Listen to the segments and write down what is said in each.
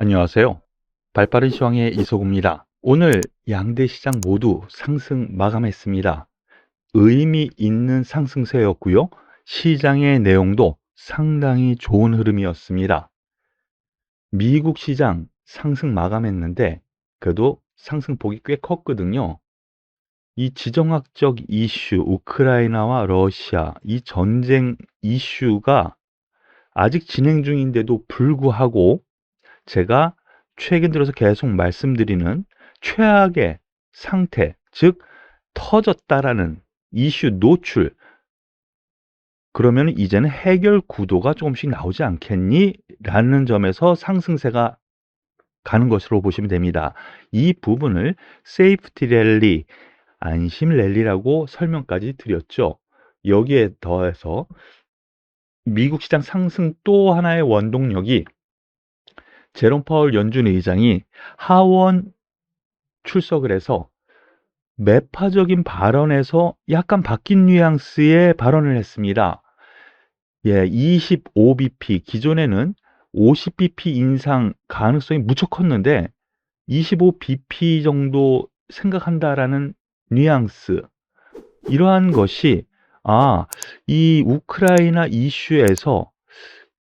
안녕하세요. 발빠른 시황의 이소구입니다. 오늘 양대 시장 모두 상승 마감했습니다. 의미 있는 상승세였고요. 시장의 내용도 상당히 좋은 흐름이었습니다. 미국 시장 상승 마감했는데 그래도 상승폭이 꽤 컸거든요. 이 지정학적 이슈, 우크라이나와 러시아, 이 전쟁 이슈가 아직 진행 중인데도 불구하고 제가 최근 들어서 계속 말씀드리는 최악의 상태, 즉 터졌다라는 이슈 노출, 그러면 이제는 해결 구도가 조금씩 나오지 않겠니? 라는 점에서 상승세가 가는 것으로 보시면 됩니다. 이 부분을 세이프티 랠리, 안심 랠리라고 설명까지 드렸죠. 여기에 더해서 미국 시장 상승 또 하나의 원동력이 제롬 파월 연준 의장이 하원 출석을 해서 매파적인 발언에서 약간 바뀐 뉘앙스의 발언을 했습니다. 25bp, 기존에는 50bp 인상 가능성이 무척 컸는데 25bp 정도 생각한다라는 뉘앙스, 이러한 것이 이 우크라이나 이슈에서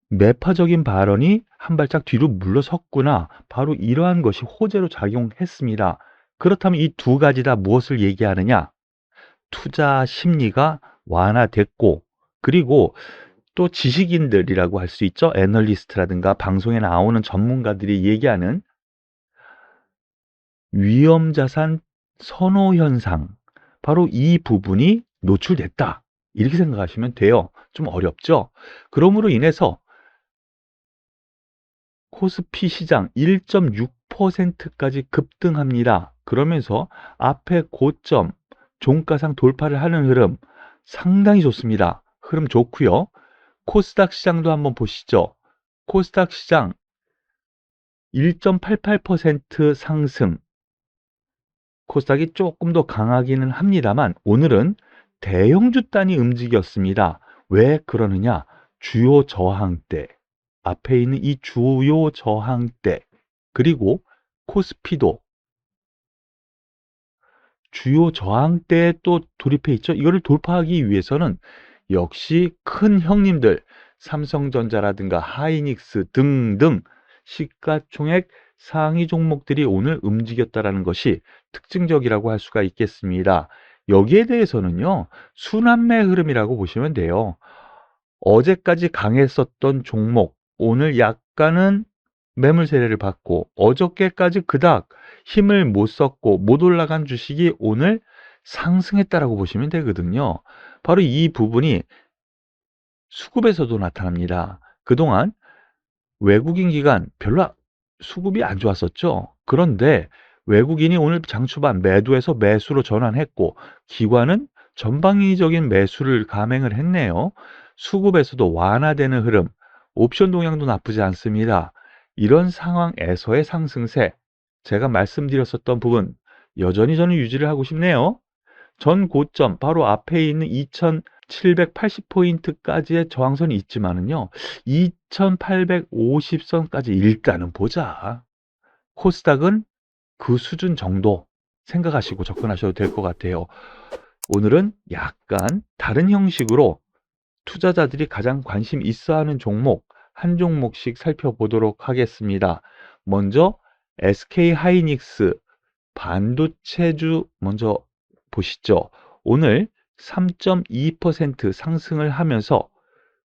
매파적인 발언이 한 발짝 뒤로 물러섰구나. 바로 이러한 것이 호재로 작용했습니다. 그렇다면 이 두 가지 다 무엇을 얘기하느냐? 투자 심리가 완화됐고, 그리고 또 지식인들이라고 할 수 있죠. 애널리스트라든가 방송에 나오는 전문가들이 얘기하는 위험자산 선호 현상, 바로 이 부분이 노출됐다. 이렇게 생각하시면 돼요. 좀 어렵죠? 그러므로 인해서 코스피 시장 1.6%까지 급등합니다. 그러면서 앞에 고점, 종가상 돌파를 하는 흐름 상당히 좋습니다. 흐름 좋고요. 코스닥 시장도 한번 보시죠. 코스닥 시장 1.88% 상승. 코스닥이 조금 더 강하기는 합니다만 오늘은 대형주 단이 움직였습니다. 왜 그러느냐? 주요 저항대, 앞에 있는 이 주요 저항대, 그리고 코스피도 주요 저항대에 또 돌입해 있죠. 이거를 돌파하기 위해서는 역시 큰 형님들, 삼성전자라든가 하이닉스 등등 시가총액 상위 종목들이 오늘 움직였다라는 것이 특징적이라고 할 수가 있겠습니다. 여기에 대해서는요, 순환매 흐름이라고 보시면 돼요. 어제까지 강했었던 종목, 오늘 약간은 매물 세례를 받고, 어저께까지 그닥 힘을 못 썼고 못 올라간 주식이 오늘 상승했다라고 보시면 되거든요. 바로 이 부분이 수급에서도 나타납니다. 그동안 외국인 기관 별로 수급이 안 좋았었죠. 그런데 외국인이 오늘 장 초반 매도해서 매수로 전환했고, 기관은 전방위적인 매수를 감행을 했네요. 수급에서도 완화되는 흐름, 옵션 동향도 나쁘지 않습니다. 이런 상황에서의 상승세, 제가 말씀드렸었던 부분 여전히 저는 유지를 하고 싶네요. 전 고점 바로 앞에 있는 2780포인트까지의 저항선이 있지만은요, 2850선까지 일단은 보자. 코스닥은 그 수준 정도 생각하시고 접근하셔도 될 것 같아요. 오늘은 약간 다른 형식으로 투자자들이 가장 관심 있어 하는 종목 한 종목씩 살펴보도록 하겠습니다. 먼저 SK 하이닉스 반도체주 먼저 보시죠. 오늘 3.2% 상승을 하면서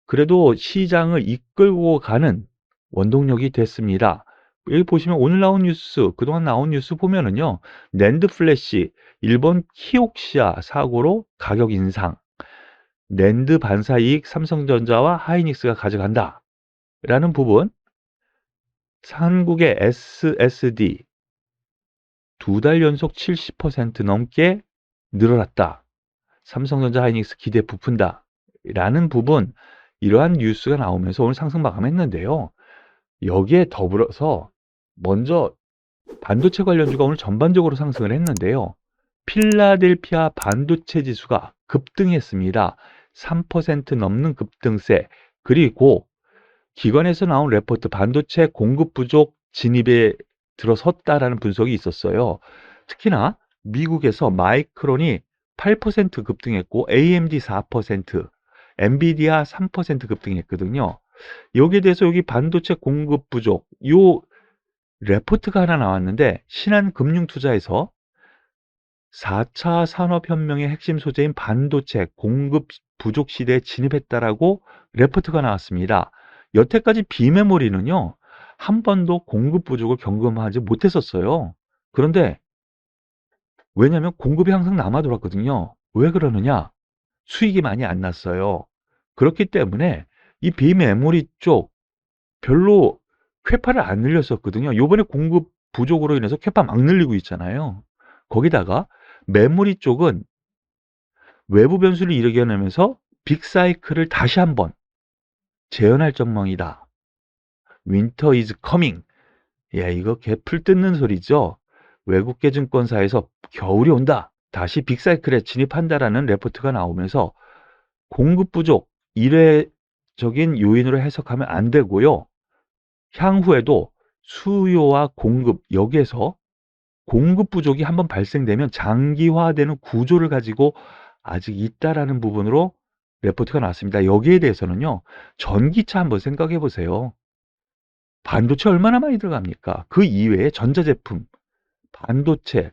그래도 시장을 이끌고 가는 원동력이 됐습니다. 여기 보시면 오늘 나온 뉴스, 그동안 나온 뉴스 보면은요, 낸드 플래시, 일본 키옥시아 사고로 가격 인상, 낸드 반사 이익 삼성전자와 하이닉스가 가져간다 라는 부분, 한국의 SSD 두 달 연속 70% 넘게 늘어났다. 삼성전자 하이닉스 기대 부푼다 라는 부분, 이러한 뉴스가 나오면서 오늘 상승 마감했는데요. 여기에 더불어서 먼저 반도체 관련주가 오늘 전반적으로 상승을 했는데요. 필라델피아 반도체 지수가 급등했습니다. 3% 넘는 급등세. 그리고 기관에서 나온 레포트 반도체 공급 부족 진입에 들어섰다라는 분석이 있었어요. 특히나 미국에서 마이크론이 8% 급등했고 AMD 4%, 엔비디아 3% 급등했거든요. 여기에 대해서 여기 반도체 공급 부족, 요 레포트가 하나 나왔는데 신한금융투자에서 4차 산업혁명의 핵심 소재인 반도체 공급 부족 시대에 진입했다라고 레포트가 나왔습니다. 여태까지 비메모리는요, 한 번도 공급 부족을 경험하지 못했었어요. 그런데 왜냐하면 공급이 항상 남아돌았거든요. 왜 그러느냐? 수익이 많이 안 났어요. 그렇기 때문에 이 비메모리 쪽 별로 쾌파를 안 늘렸었거든요. 요번에 공급 부족으로 인해서 쾌파 막 늘리고 있잖아요. 거기다가 메모리 쪽은 외부 변수를 이겨내면서 빅사이클을 다시 한번 재현할 전망이다. 윈터 이즈 커밍. 예, 이거 개풀 뜯는 소리죠. 외국계 증권사에서 겨울이 온다. 다시 빅사이클에 진입한다라는 레포트가 나오면서 공급 부족, 이례적인 요인으로 해석하면 안 되고요. 향후에도 수요와 공급, 여기에서 공급 부족이 한번 발생되면 장기화되는 구조를 가지고 아직 있다라는 부분으로 레포트가 나왔습니다. 여기에 대해서는요, 전기차 한번 생각해 보세요. 반도체 얼마나 많이 들어갑니까? 그 이외에 전자제품, 반도체,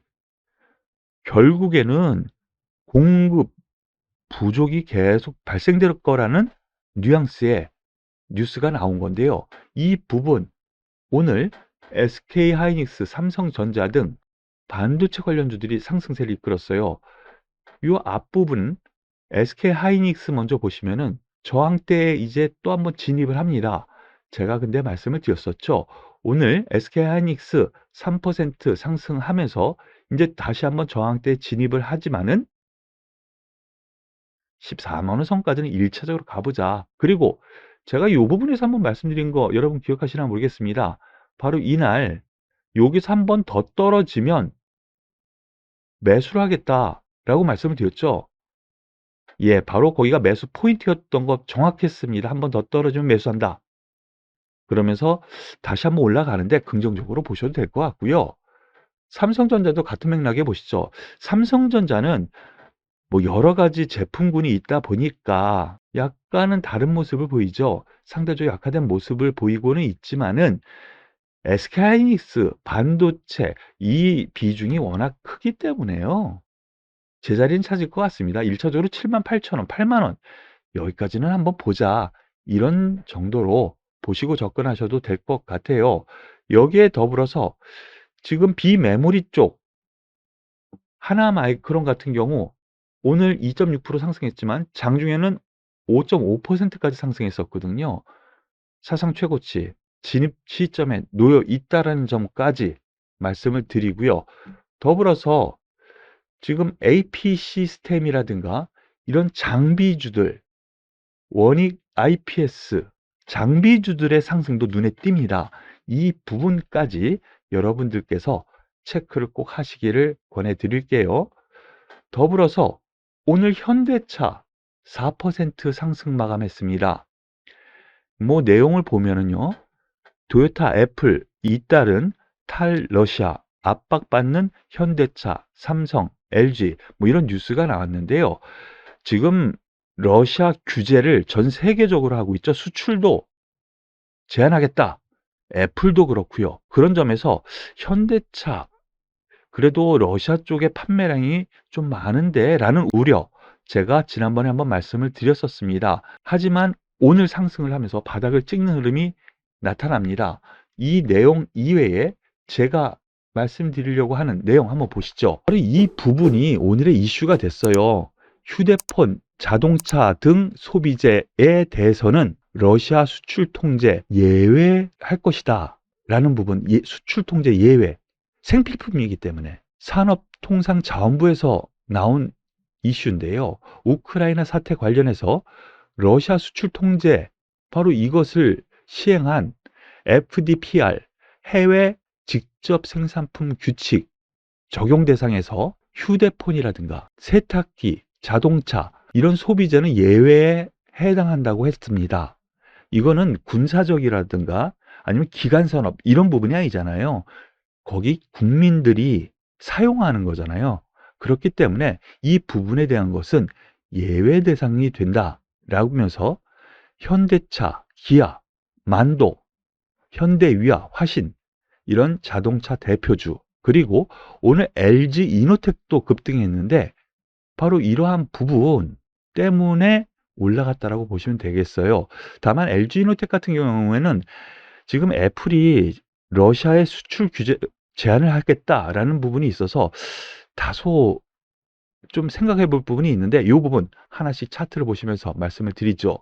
결국에는 공급 부족이 계속 발생될 거라는 뉘앙스의 뉴스가 나온 건데요. 이 부분, 오늘 SK하이닉스, 삼성전자 등 반도체 관련주들이 상승세를 이끌었어요. 이 앞부분 SK하이닉스 먼저 보시면은 저항대에 이제 또 한번 진입을 합니다. 제가 근데 말씀을 드렸었죠. 오늘 SK하이닉스 3% 상승하면서 이제 다시 한번 저항대에 진입을 하지만은 14만 원 선까지는 1차적으로 가보자. 그리고 제가 이 부분에서 한번 말씀드린 거 여러분 기억하시나 모르겠습니다. 바로 이날 여기서 한 번 더 떨어지면 매수를 하겠다라고 말씀을 드렸죠. 예, 바로 거기가 매수 포인트였던 거 정확했습니다. 한 번 더 떨어지면 매수한다. 그러면서 다시 한번 올라가는데 긍정적으로 보셔도 될 것 같고요. 삼성전자도 같은 맥락에 보시죠. 삼성전자는 뭐 여러 가지 제품군이 있다 보니까 약간은 다른 모습을 보이죠. 상대적으로 약화된 모습을 보이고는 있지만은 SK하이닉스, 반도체 이 비중이 워낙 크기 때문에요. 제자리는 찾을 것 같습니다. 1차적으로 78,000원, 8만원 여기까지는 한번 보자. 이런 정도로 보시고 접근하셔도 될 것 같아요. 여기에 더불어서 지금 비메모리 쪽 하나마이크론 같은 경우 오늘 2.6% 상승했지만 장중에는 5.5%까지 상승했었거든요. 사상 최고치 진입 시점에 놓여 있다라는 점까지 말씀을 드리고요. 더불어서 지금 AP 시스템이라든가 이런 장비주들, 원익 IPS 장비주들의 상승도 눈에 띕니다. 이 부분까지 여러분들께서 체크를 꼭 하시기를 권해드릴게요. 더불어서 오늘 현대차 4% 상승 마감했습니다. 뭐 내용을 보면은요, 토요타, 애플 잇따른 탈러시아 압박받는 현대차, 삼성, LG 뭐 이런 뉴스가 나왔는데요. 지금 러시아 규제를 전 세계적으로 하고 있죠. 수출도 제한하겠다. 애플도 그렇고요. 그런 점에서 현대차 그래도 러시아 쪽의 판매량이 좀 많은데 라는 우려 제가 지난번에 한번 말씀을 드렸었습니다. 하지만 오늘 상승을 하면서 바닥을 찍는 흐름이 나타납니다. 이 내용 이외에 제가 말씀드리려고 하는 내용 한번 보시죠. 바로 이 부분이 오늘의 이슈가 됐어요. 휴대폰, 자동차 등 소비재에 대해서는 러시아 수출 통제 예외할 것이다 라는 부분, 수출 통제 예외 생필품이기 때문에 산업통상자원부에서 나온 이슈인데요. 우크라이나 사태 관련해서 러시아 수출 통제 바로 이것을 시행한 FDPR 해외 직접 생산품 규칙 적용 대상에서 휴대폰이라든가 세탁기, 자동차 이런 소비재는 예외에 해당한다고 했습니다. 이거는 군사적이라든가 아니면 기간 산업 이런 부분이 아니잖아요. 거기 국민들이 사용하는 거잖아요. 그렇기 때문에 이 부분에 대한 것은 예외 대상이 된다라면서 현대차, 기아, 만도, 현대위아, 화신 이런 자동차 대표주 그리고 오늘 LG 이노텍도 급등했는데 바로 이러한 부분 때문에 올라갔다라고 보시면 되겠어요. 다만 LG 이노텍 같은 경우에는 지금 애플이 러시아에 수출 규제 제한을 하겠다라는 부분이 있어서 다소 좀 생각해 볼 부분이 있는데 이 부분 하나씩 차트를 보시면서 말씀을 드리죠.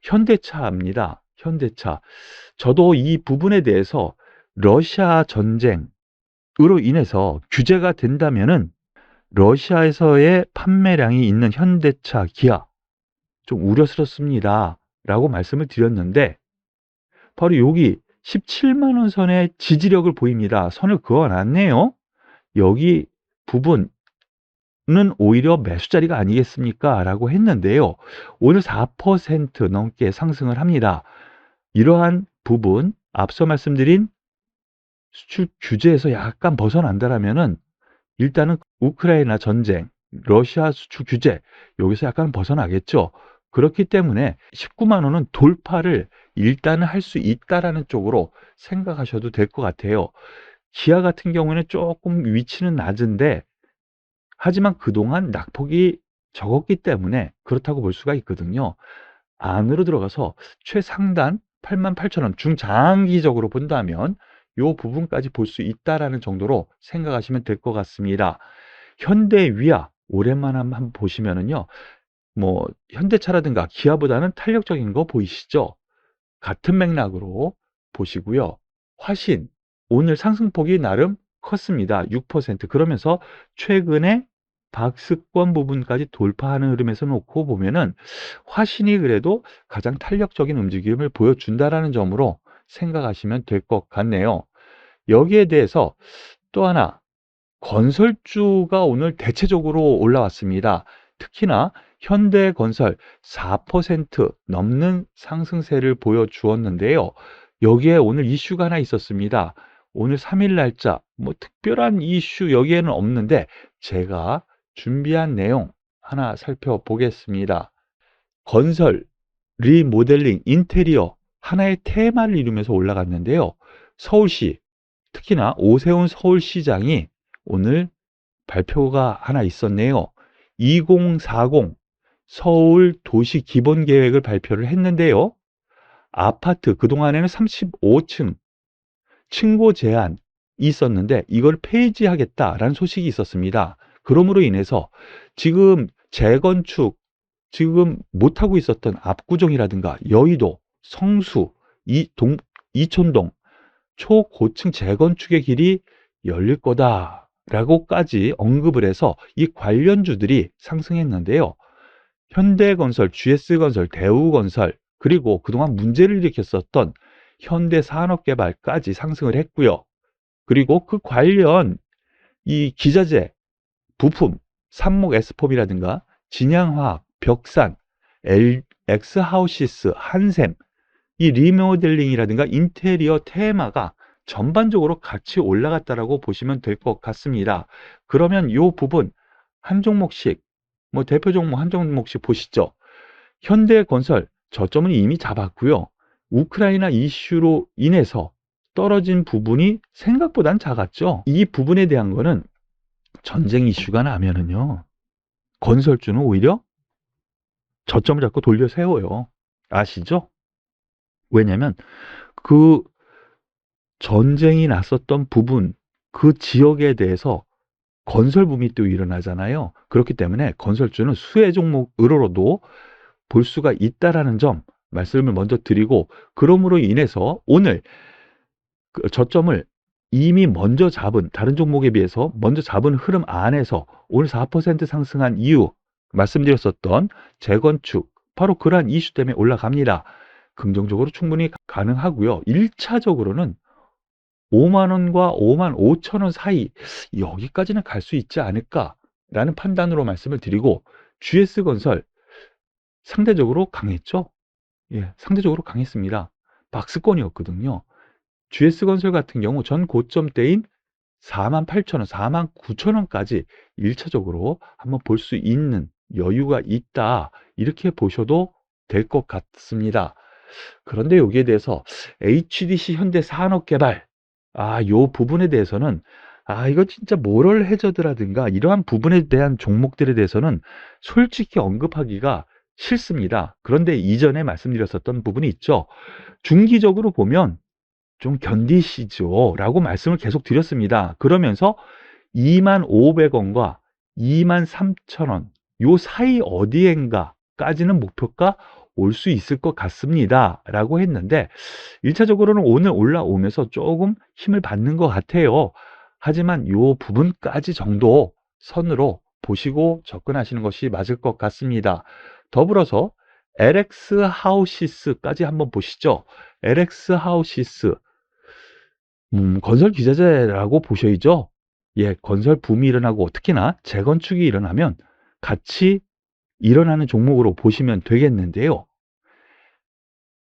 현대차입니다. 현대차. 저도 이 부분에 대해서 러시아 전쟁으로 인해서 규제가 된다면은 러시아에서의 판매량이 있는 현대차, 기아 좀 우려스럽습니다. 라고 말씀을 드렸는데 바로 여기 17만 원 선의 지지력을 보입니다. 선을 그어 놨네요. 여기 부분은 오히려 매수 자리가 아니겠습니까? 라고 했는데요. 오늘 4% 넘게 상승을 합니다. 이러한 부분 앞서 말씀드린 수출 규제에서 약간 벗어난다라면은 일단은 우크라이나 전쟁, 러시아 수출 규제 여기서 약간 벗어나겠죠. 그렇기 때문에 19만 원은 돌파를 일단은 할 수 있다라는 쪽으로 생각하셔도 될 것 같아요. 기아 같은 경우에는 조금 위치는 낮은데 하지만 그동안 낙폭이 적었기 때문에 그렇다고 볼 수가 있거든요. 안으로 들어가서 최상단 88,000원 중장기적으로 본다면 요 부분까지 볼 수 있다라는 정도로 생각하시면 될 것 같습니다. 현대위아 오랜만에 한번 보시면은요. 뭐 현대차라든가 기아보다는 탄력적인 거 보이시죠? 같은 맥락으로 보시고요. 화신 오늘 상승폭이 나름 컸습니다. 6% 그러면서 최근에 박스권 부분까지 돌파하는 흐름에서 놓고 보면은 화신이 그래도 가장 탄력적인 움직임을 보여준다라는 점으로 생각하시면 될 것 같네요. 여기에 대해서 또 하나 건설주가 오늘 대체적으로 올라왔습니다. 특히나 현대건설 4% 넘는 상승세를 보여주었는데요. 여기에 오늘 이슈가 하나 있었습니다. 오늘 3일 날짜 뭐 특별한 이슈 여기에는 없는데 제가 준비한 내용 하나 살펴보겠습니다. 건설, 리모델링, 인테리어 하나의 테마를 이루면서 올라갔는데요. 서울시, 특히나 오세훈 서울시장이 오늘 발표가 하나 있었네요. 2040 서울 도시 기본 계획을 발표를 했는데요. 아파트 그동안에는 35층 층고 제한이 있었는데 이걸 폐지하겠다라는 소식이 있었습니다. 그러므로 인해서 지금 재건축 지금 못하고 있었던 압구정이라든가 여의도, 성수, 이촌동 초고층 재건축의 길이 열릴 거다라고까지 언급을 해서 이 관련주들이 상승했는데요. 현대건설, GS건설, 대우건설 그리고 그동안 문제를 일으켰었던 현대산업개발까지 상승을 했고요. 그리고 그 관련 이 기자재, 부품, 삼목 에스폼이라든가 진양화학, 벽산, 엑스하우시스, 한샘 이 리모델링이라든가 인테리어 테마가 전반적으로 같이 올라갔다라고 보시면 될 것 같습니다. 그러면 이 부분 한 종목씩 뭐 대표 종목 한 종목씩 보시죠. 현대건설 저점은 이미 잡았고요. 우크라이나 이슈로 인해서 떨어진 부분이 생각보단 작았죠. 이 부분에 대한 거는 전쟁 이슈가 나면은요. 건설주는 오히려 저점을 잡고 돌려 세워요. 아시죠? 왜냐면 그 전쟁이 났었던 부분, 그 지역에 대해서 건설 붐이 또 일어나잖아요. 그렇기 때문에 건설주는 수혜 종목으로도 볼 수가 있다라는 점 말씀을 먼저 드리고 그러므로 인해서 오늘 그 저점을 이미 먼저 잡은 다른 종목에 비해서 먼저 잡은 흐름 안에서 오늘 4% 상승한 이유 말씀드렸었던 재건축 바로 그러한 이슈 때문에 올라갑니다. 긍정적으로 충분히 가능하고요. 1차적으로는 5만 원과 5만 5천 원 사이 여기까지는 갈 수 있지 않을까라는 판단으로 말씀을 드리고 GS건설 상대적으로 강했죠. 예, 상대적으로 강했습니다. 박스권이었거든요. GS건설 같은 경우 전 고점대인 48,000원, 49,000원까지 1차적으로 한번 볼 수 있는 여유가 있다. 이렇게 보셔도 될 것 같습니다. 그런데 여기에 대해서 HDC 현대산업개발, 요 부분에 대해서는 이거 진짜 모럴 해저드라든가 이러한 부분에 대한 종목들에 대해서는 솔직히 언급하기가 싫습니다. 그런데 이전에 말씀드렸었던 부분이 있죠. 중기적으로 보면 좀 견디시죠 라고 말씀을 계속 드렸습니다. 그러면서 25,500원과 23,000원 요 사이 어디엔가까지는 목표가 올 수 있을 것 같습니다 라고 했는데 1차적으로는 오늘 올라오면서 조금 힘을 받는 것 같아요. 하지만 요 부분까지 정도 선으로 보시고 접근하시는 것이 맞을 것 같습니다. 더불어서 LX 하우시스까지 한번 보시죠. LX 하우시스 건설 기자재라고 보셔야죠. 예, 건설 붐이 일어나고 특히나 재건축이 일어나면 같이 일어나는 종목으로 보시면 되겠는데요.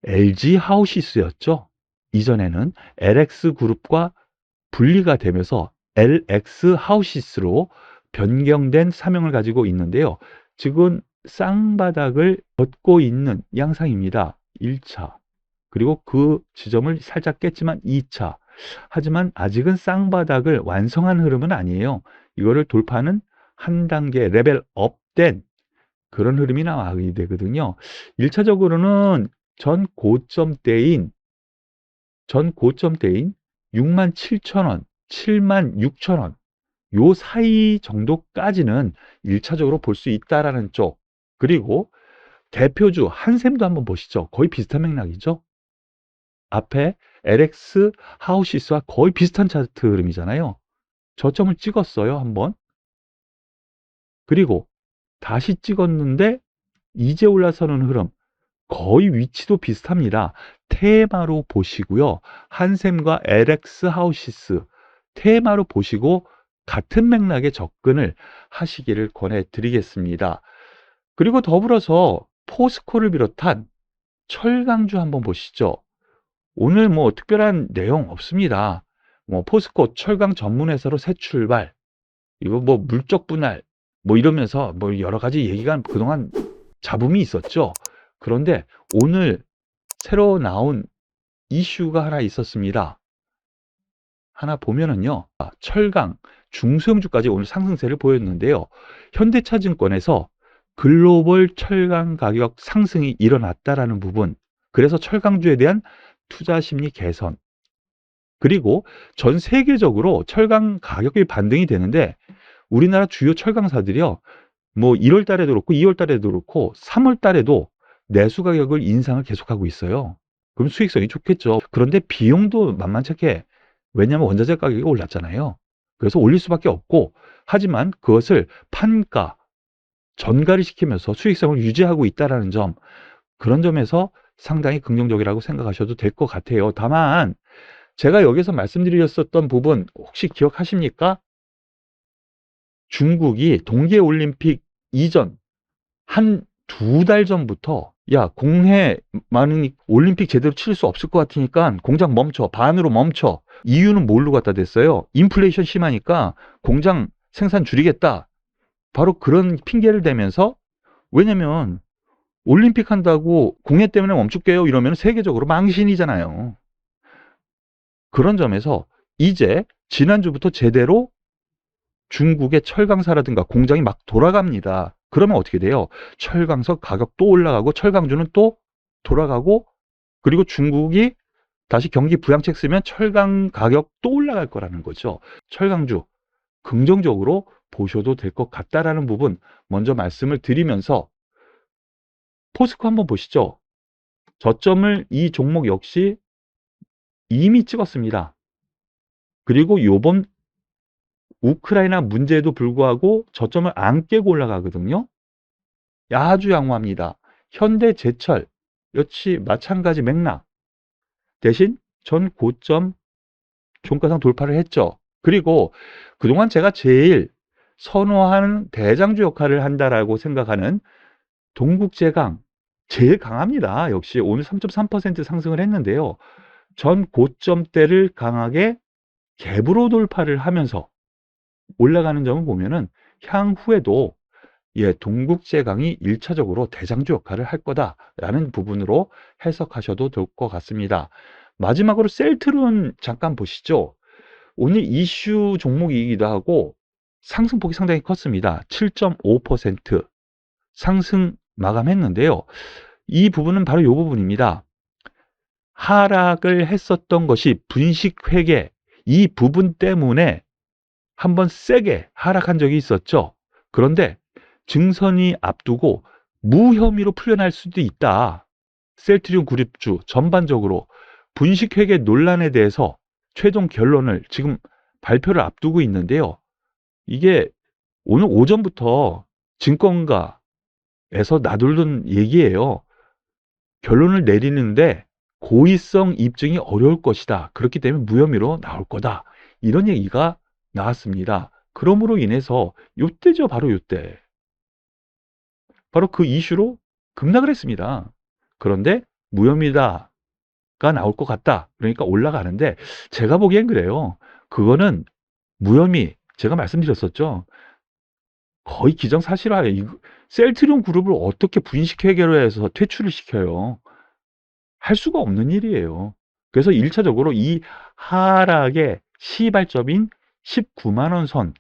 LG 하우시스였죠. 이전에는 LX 그룹과 분리가 되면서 LX 하우시스로 변경된 사명을 가지고 있는데요. 지금 쌍바닥을 걷고 있는 양상입니다. 1차. 그리고 그 지점을 살짝 깼지만 2차. 하지만 아직은 쌍바닥을 완성한 흐름은 아니에요. 이거를 돌파하는 한 단계 레벨업된 그런 흐름이 나와야 되거든요. 1차적으로는 전 고점대인 67,000원, 76,000원 요 사이 정도까지는 1차적으로 볼 수 있다라는 쪽. 그리고 대표주 한샘도 한번 보시죠. 거의 비슷한 맥락이죠. 앞에 LX 하우시스와 거의 비슷한 차트 흐름이잖아요. 저점을 찍었어요, 한번. 그리고 다시 찍었는데 이제 올라서는 흐름. 거의 위치도 비슷합니다. 테마로 보시고요. 한샘과 LX 하우시스 테마로 보시고 같은 맥락의 접근을 하시기를 권해드리겠습니다. 그리고 더불어서 포스코를 비롯한 철강주 한번 보시죠. 오늘 뭐 특별한 내용 없습니다. 뭐 포스코 철강 전문 회사로 새 출발, 이거 뭐 물적 분할, 뭐 이러면서 뭐 여러 가지 얘기가 그동안 잡음이 있었죠. 그런데 오늘 새로 나온 이슈가 하나 있었습니다. 하나 보면은요, 철강, 중소형주까지 오늘 상승세를 보였는데요. 현대차증권에서 글로벌 철강 가격 상승이 일어났다라는 부분, 그래서 철강주에 대한 투자 심리 개선, 그리고 전 세계적으로 철강 가격이 반등이 되는데 우리나라 주요 철강사들이요, 뭐 1월 달에도 그렇고 2월 달에도 그렇고 3월 달에도 내수 가격을 인상을 계속하고 있어요. 그럼 수익성이 좋겠죠. 그런데 비용도 만만치 않게, 왜냐하면 원자재 가격이 올랐잖아요. 그래서 올릴 수밖에 없고, 하지만 그것을 판가, 전가를 시키면서 수익성을 유지하고 있다는 점, 그런 점에서 상당히 긍정적이라고 생각하셔도 될 것 같아요. 다만 제가 여기서 말씀드렸었던 부분 혹시 기억하십니까? 중국이 동계올림픽 이전 한 2달 전부터 야, 공해 많으니 올림픽 제대로 치를 수 없을 것 같으니까 공장 멈춰, 반으로 멈춰. 이유는 뭘로 갖다 댔어요? 인플레이션 심하니까 공장 생산 줄이겠다. 바로 그런 핑계를 대면서, 왜냐면 올림픽 한다고 공해 때문에 멈출게요 이러면 세계적으로 망신이잖아요. 그런 점에서 이제 지난주부터 제대로 중국의 철강사라든가 공장이 막 돌아갑니다. 그러면 어떻게 돼요? 철강서 가격도 올라가고 철강주는 또 돌아가고, 그리고 중국이 다시 경기 부양책 쓰면 철강 가격도 올라갈 거라는 거죠. 철강주 긍정적으로 보셔도 될 것 같다라는 부분 먼저 말씀을 드리면서, 포스코 한번 보시죠. 저점을 이 종목 역시 이미 찍었습니다. 그리고 요번 우크라이나 문제에도 불구하고 저점을 안 깨고 올라가거든요. 아주 양호합니다. 현대제철 역시 마찬가지 맥락. 대신 전 고점 종가상 돌파를 했죠. 그리고 그동안 제가 제일 선호하는 대장주 역할을 한다라고 생각하는 동국제강, 제일 강합니다. 역시 오늘 3.3% 상승을 했는데요. 전 고점대를 강하게 갭으로 돌파를 하면서 올라가는 점을 보면은 향후에도 동국제강이 1차적으로 대장주 역할을 할 거다라는 부분으로 해석하셔도 될 것 같습니다. 마지막으로 셀트론 잠깐 보시죠. 오늘 이슈 종목이기도 하고 상승폭이 상당히 컸습니다. 7.5% 상승 마감했는데요. 이 부분은 바로 이 부분입니다. 하락을 했었던 것이 분식회계, 이 부분 때문에 한번 세게 하락한 적이 있었죠. 그런데 증선이 앞두고 무혐의로 풀려날 수도 있다. 셀트리온 그룹주 전반적으로 분식회계 논란에 대해서 최종 결론을 지금 발표를 앞두고 있는데요. 이게 오늘 오전부터 증권가에서 나돌던 얘기예요. 결론을 내리는데 고의성 입증이 어려울 것이다. 그렇기 때문에 무혐의로 나올 거다. 이런 얘기가 나왔습니다. 그러므로 인해서 요때죠. 바로 요때. 바로 그 이슈로 급락을 했습니다. 그런데 무혐의다가 나올 것 같다. 그러니까 올라가는데 제가 보기엔 그래요. 그거는 무혐의, 제가 말씀드렸었죠. 거의 기정사실화예요. 셀트리온 그룹을 어떻게 분식회계로 해서 퇴출을 시켜요. 할 수가 없는 일이에요. 그래서 1차적으로 이 하락의 시발점인 19만 원 선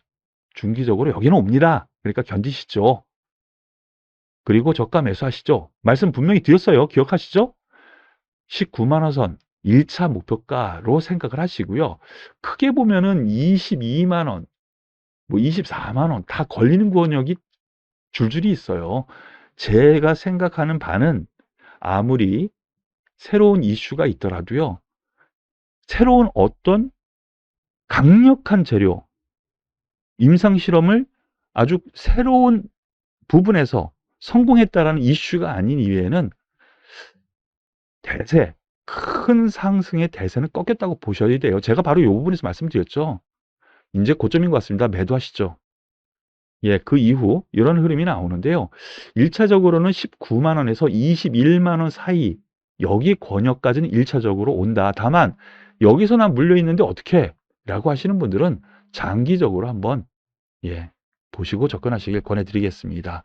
중기적으로 여기는 옵니다. 그러니까 견디시죠. 그리고 저가 매수하시죠. 말씀 분명히 드렸어요. 기억하시죠? 19만 원 선 1차 목표가로 생각을 하시고요. 크게 보면은 22만 원, 뭐 24만 원 다 걸리는 구원역이 줄줄이 있어요. 제가 생각하는 바는 아무리 새로운 이슈가 있더라도요. 새로운 어떤 강력한 재료, 임상실험을 아주 새로운 부분에서 성공했다라는 이슈가 아닌 이외에는 대세, 큰 상승의 대세는 꺾였다고 보셔야 돼요. 제가 바로 이 부분에서 말씀드렸죠. 이제 고점인 것 같습니다. 매도하시죠. 그 이후 이런 흐름이 나오는데요. 1차적으로는 19만 원에서 21만 원 사이 여기 권역까지는 1차적으로 온다. 다만 여기서 난 물려 있는데 어떻게? 라고 하시는 분들은 장기적으로 한번 보시고 접근하시길 권해드리겠습니다.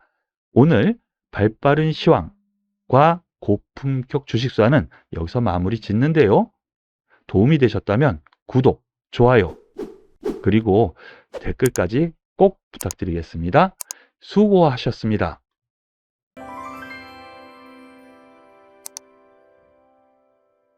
오늘 발빠른 시황과 고품격 주식수사는 여기서 마무리 짓는데요. 도움이 되셨다면 구독, 좋아요, 그리고 댓글까지 꼭 부탁드리겠습니다. 수고하셨습니다.